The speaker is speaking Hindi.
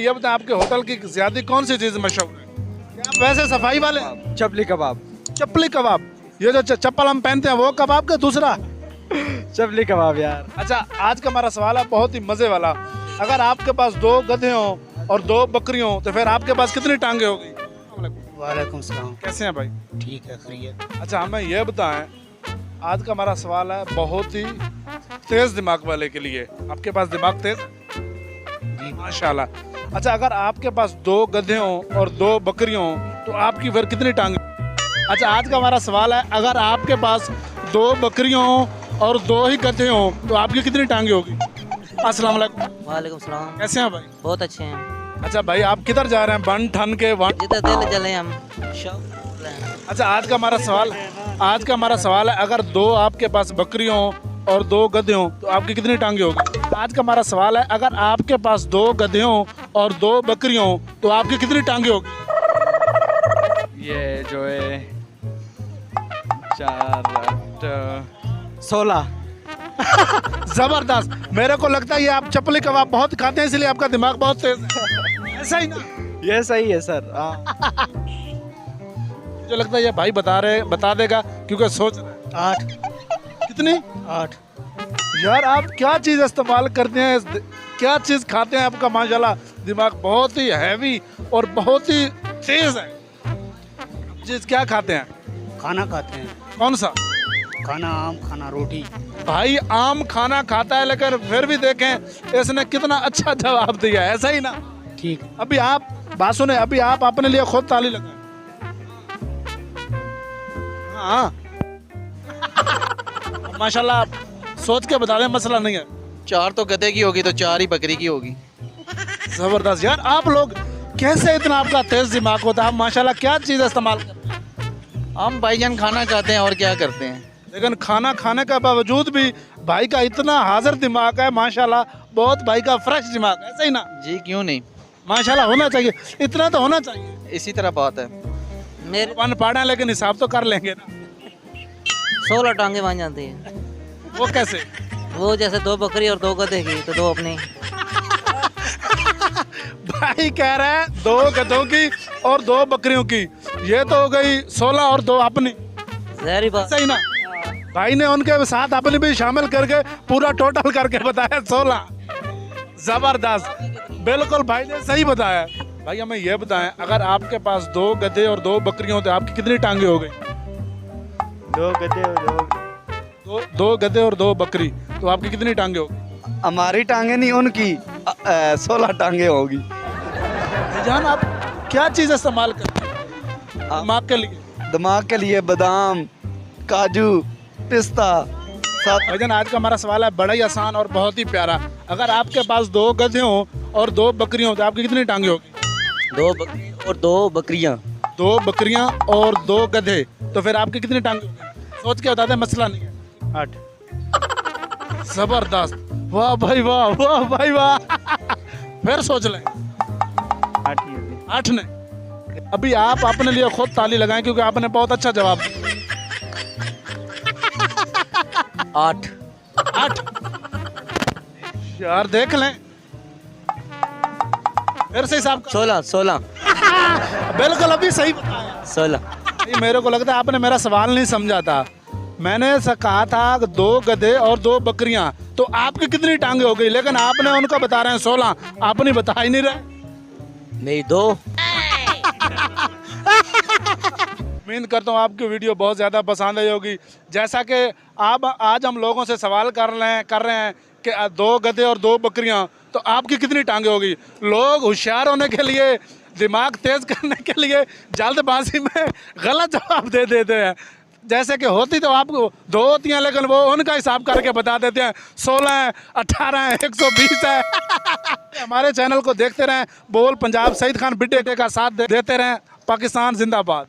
ये बताएं, आपके होटल की ज्यादा कौन सी चीज़ मशहूर है? क्या वैसे सफाई वाले? चपली कबाब। चपली कबाब। ये जो चप्पल हम पहनते हैं वो कबाब का दूसरा? चपली कबाब यार। अच्छा, आज का हमारा सवाल है बहुत ही मजे वाला। अगर आपके पास 2 गधे हों और 2 बकरी हों तो फिर आपके पास कितनी टांगे होगी? वालेकुम सलाम। कैसे हैं भाई? ठीक है, खैरियत। अच्छा, हमें यह बताएं, आज का हमारा सवाल है बहुत ही तेज दिमाग वाले के लिए। आपके पास दिमाग तेज? जी माशाल्लाह। अच्छा, अगर आपके पास 2 गधे हों और 2 बकरी हों तो आपकी फिर कितनी टांगे? अच्छा, आज का हमारा सवाल है, अगर आपके पास 2 बकरियों हों और 2 ही गधे हों तो आपकी कितनी टांगे होगी? अस्सलाम वालेकुम। वालेकुम सलाम। कैसे हैं भाई? बहुत अच्छे हैं। अच्छा भाई, आप किधर जा रहे हैं? बन ठन के वन? जिधर दिल चले हम शौक। अच्छा, आज का हमारा सवाल है, अगर 2 आपके पास बकरियों हों और 2 गधे हों तो आपकी कितनी टांगे होगी? आज का हमारा सवाल है, अगर आपके पास 2 गधे हों और 2 बकरियों हों तो आपकी कितनी टांगे होगी? ये जो है 4 8 16। जबरदस्त। मेरे को लगता है ये आप चपली कबाब बहुत खाते हैं इसलिए आपका दिमाग बहुत तेज है। ऐसा ही ना? ये सही है सर। हाँ। मुझे लगता है ये भाई बता देगा क्योंकि सोच रहे हैं। 8। कितनी? 8। यार आप क्या चीज़ इस्तेमाल करते हैं, क्या चीज़ खाते हैं? आपका माशाल्लाह दिमाग बहुत ही हैवी और बहुत ही तेज है। चीज़ क्या खाते हैं? खाना खाते हैं। कौन सा? खाना, आम खाना, रोटी। भाई आम खाना खाता है लेकिन फिर भी देखें इसने कितना अच्छा जवाब दिया है। ऐसा ही ना? ठीक। अभी आप बात सुने, अभी आप अपने लिए खुद ताली लगाएं। हाँ माशाल्लाह, आप सोच के बता दें, मसला नहीं है। 4 तो गधे की होगी तो 4 ही बकरी की होगी। जबरदस्त। यार आप लोग कैसे इतना आपका तेज दिमाग होता है? आप माशाल्लाह क्या चीज़ इस्तेमाल करते हैं? हम भाईजान खाना खाते हैं और क्या करते हैं। लेकिन खाना खाने के बावजूद भी भाई का इतना हाजिर दिमाग है माशाल्लाह, बहुत भाई का फ्रेश दिमाग है। ऐसा ही ना? जी क्यों नहीं, माशाल्लाह होना चाहिए, इतना तो होना चाहिए। इसी तरह बात है। मेरे वन पढ़े हैं लेकिन हिसाब तो कर लेंगे ना। 16 टांगे बन जाती हैं। वो कैसे? वो जैसे 2 बकरी और 2 गधे की तो 2 अपनी। भाई कह रहे हैं 2 गधों की और 2 बकरियों की, ये तो हो गई 16 और 2 अपनी। जहरी बात। सही ना? भाई ने उनके साथ अपनी भी शामिल करके पूरा टोटल करके बताया 16। जबरदस्त, बिल्कुल भाई ने सही बताया। भाई हमें ये बताएं, अगर आपके पास 2 गधे और 2 बकरियां तो आपकी कितनी टांगे हो गई? 2 गधे और 2 गधे और 2 बकरी तो आपकी कितनी टांगे हो गई? हमारी टांगे नहीं, उनकी 16 टांगे होगी। जान आप क्या चीज़ इस्तेमाल करते हैं दिमाग के लिए? दिमाग के लिए बादाम, काजू, पिस्ता। भाईजान आज का हमारा सवाल है बड़ा ही आसान और बहुत ही प्यारा। अगर आपके पास 2 गधे हों और 2 बकरियां हों तो आपकी कितनी टांगे होगी? 2 बकरी और 2 बकरियां। 2 बकरियां और 2 गधे तो फिर आपकी कितनी टांगे होगी? सोच के बता दें, मसला नहीं है। 8। जबरदस्त, वाह भाई वाह, वाह भाई वाह। फिर सोच लें। 8 ही होगी। 8 ने? अभी आप अपने लिए खुद ताली लगाएं क्योंकि आपने बहुत अच्छा जवाब दिया। 8। 8 यार देख लें, फिर से हिसाब 16 बिल्कुल अभी सही बताया। 16। ये मेरे को लगता है आपने मेरा सवाल नहीं समझा था। मैंने कहा था 2 गधे और 2 बकरियां तो आपकी कितनी टांगे हो गई, लेकिन आपने उनका बता रहे हैं 16, आपने बता ही नहीं रहे। मेरी 2। उम्मीद करता हूँ आपकी वीडियो बहुत ज़्यादा पसंद आई होगी। जैसा कि आप आज हम लोगों से सवाल कर रहे हैं कि 2 गधे और 2 बकरियां तो आपकी कितनी टांगे होगी। लोग होशियार होने के लिए, दिमाग तेज करने के लिए जल्दबाजी में गलत जवाब दे देते हैं। जैसे कि होती तो आपको 2 होती हैं लेकिन वो उनका हिसाब करके बता देते हैं 16 है, 18 है, 120 है। हमारे चैनल को देखते रहें, बोल पंजाब, सईद खान बिड्डे का साथ देते रहें। पाकिस्तान जिंदाबाद।